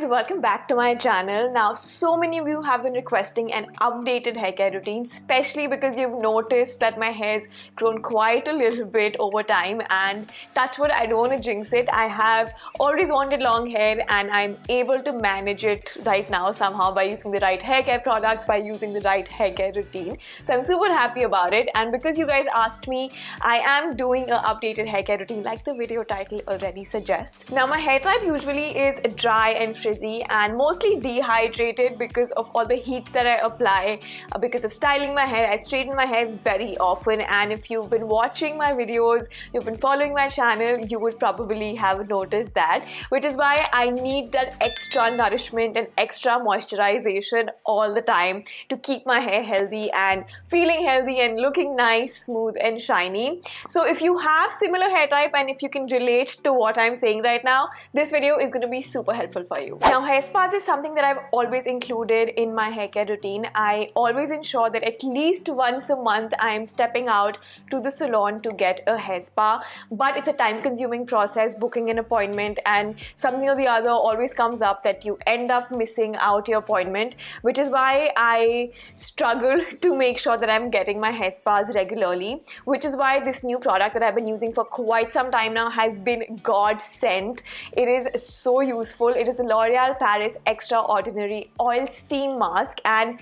guys, welcome back to my channel. Now, so many of you have been requesting an updated hair care routine, especially because you've noticed that my hair's grown quite a little bit over time, and touch wood, I don't want to jinx it. I have always wanted long hair and I'm able to manage it right now somehow by using the right hair care products, by using the right hair care routine. So I'm super happy about it, and because you guys asked me, I am doing an updated hair care routine like the video title already suggests. Now, my hair type usually is dry and frizzy and mostly dehydrated because of all the heat that I apply. Because of styling my hair, I straighten my hair very often, and if you've been watching my videos, you've been following my channel, you would probably have noticed that, which is why I need that extra nourishment and extra moisturization all the time to keep my hair healthy and feeling healthy and looking nice, smooth and shiny. So if you have similar hair type and if you can relate to what I'm saying right now, this video is going to be super helpful for you. Now, hair spas is something that I've always included in my hair care routine. I always ensure that at least once a month I am stepping out to the salon to get a hair spa, but it's a time-consuming process, booking an appointment, and something or the other always comes up that you end up missing out your appointment, which is why I struggle to make sure that I'm getting my hair spas regularly, which is why this new product that I've been using for quite some time now has been God sent. It is so useful. It is the L'Oreal Paris Extraordinary Oil Steam Mask, and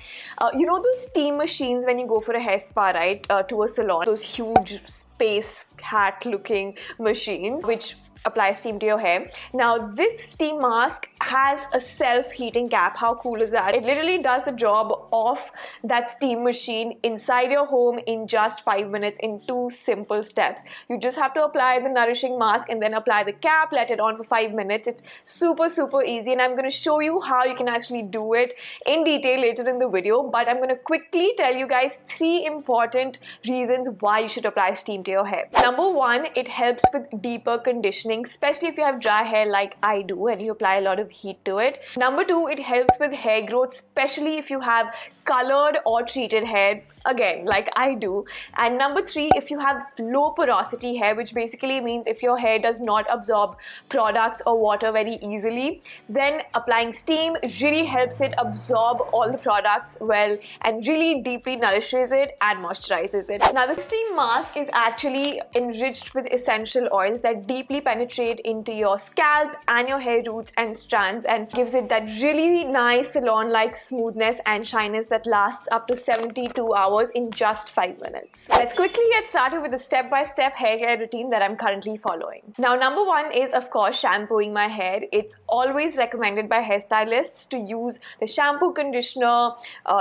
you know those steam machines when you go for a hair spa, right, to a salon, those huge space hat looking machines which apply steam to your hair. Now, this steam mask has a self-heating cap. How cool is that? It literally does the job of that steam machine inside your home in just 5 minutes in 2 simple steps. You just have to apply the nourishing mask and then apply the cap, let it on for 5 minutes. It's super easy, and I'm going to show you how you can actually do it in detail later in the video, but I'm going to quickly tell you guys 3 important reasons why you should apply steam to your hair. Number 1, it helps with deeper conditioning, especially if you have dry hair like I do and you apply a lot of heat to it. Number 2, it helps with hair growth, especially if you have colored or treated hair, again like I do. And number 3, if you have low porosity hair, which basically means if your hair does not absorb products or water very easily, then applying steam really helps it absorb all the products well and really deeply nourishes it and moisturizes it. Now, the steam mask is actually enriched with essential oils that deeply penetrate into your scalp and your hair roots and strands and gives it that really nice salon-like smoothness and shyness that lasts up to 72 hours in just 5 minutes. Let's quickly get started with the step-by-step hair care routine that I'm currently following. Now, number 1 is of course shampooing my hair. It's always recommended by hairstylists to use the shampoo, conditioner,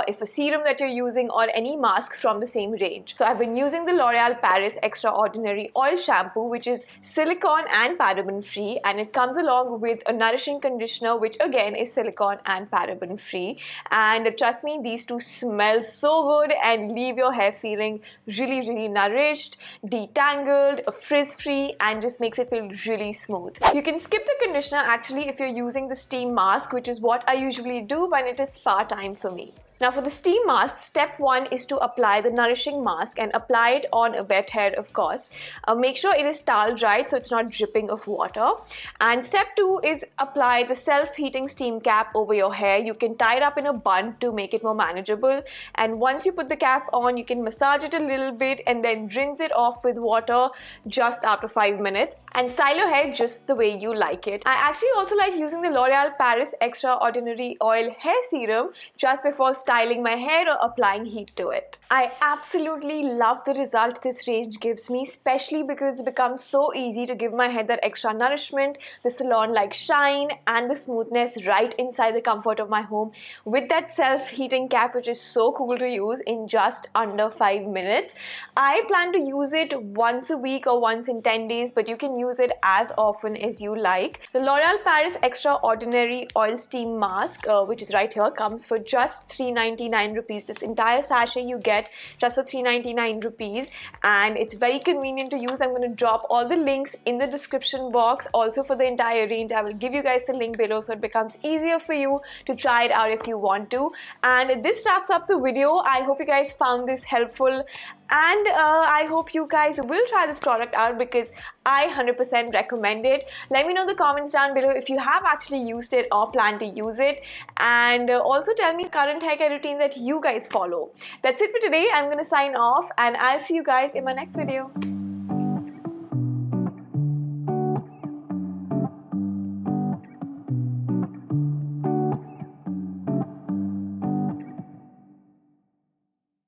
if a serum that you're using, or any mask from the same range. So I've been using the L'Oreal Paris Extraordinary Oil Shampoo, which is silicone and paraben free, and it comes along with a nourishing conditioner which again is silicone and paraben free, and trust me, these two smell so good and leave your hair feeling really nourished, detangled, frizz free, and just makes it feel really smooth. You can skip the conditioner actually if you're using the steam mask, which is what I usually do when it is spa time for me. Now, for the steam mask, step 1 is to apply the nourishing mask and apply it on a wet hair, of course. Make sure it is towel dried so it's not dripping of water. And step 2 is apply the self-heating steam cap over your hair. You can tie it up in a bun to make it more manageable. And once you put the cap on, you can massage it a little bit and then rinse it off with water just after 5 minutes and style your hair just the way you like it. I actually also like using the L'Oreal Paris Extraordinary Oil Hair Serum just before styling my hair or applying heat to it. I absolutely love the result this range gives me, especially because it's become so easy to give my hair that extra nourishment, the salon-like shine, and the smoothness right inside the comfort of my home with that self-heating cap, which is so cool to use in just under 5 minutes. I plan to use it once a week or once in 10 days, but you can use it as often as you like. The L'Oreal Paris Extraordinary Oil Steam Mask, which is right here, comes for just ₹399. This entire sachet you get just for ₹399, and it's very convenient to use. I'm going to drop all the links in the description box also for the entire range. I will give you guys the link below so it becomes easier for you to try it out if you want to. And this wraps up the video. I hope you guys found this helpful And I hope you guys will try this product out because I 100% recommend it. Let me know in the comments down below if you have actually used it or plan to use it, and also tell me current hair care routine that you guys follow. That's it for today. I'm gonna sign off and I'll see you guys in my next video.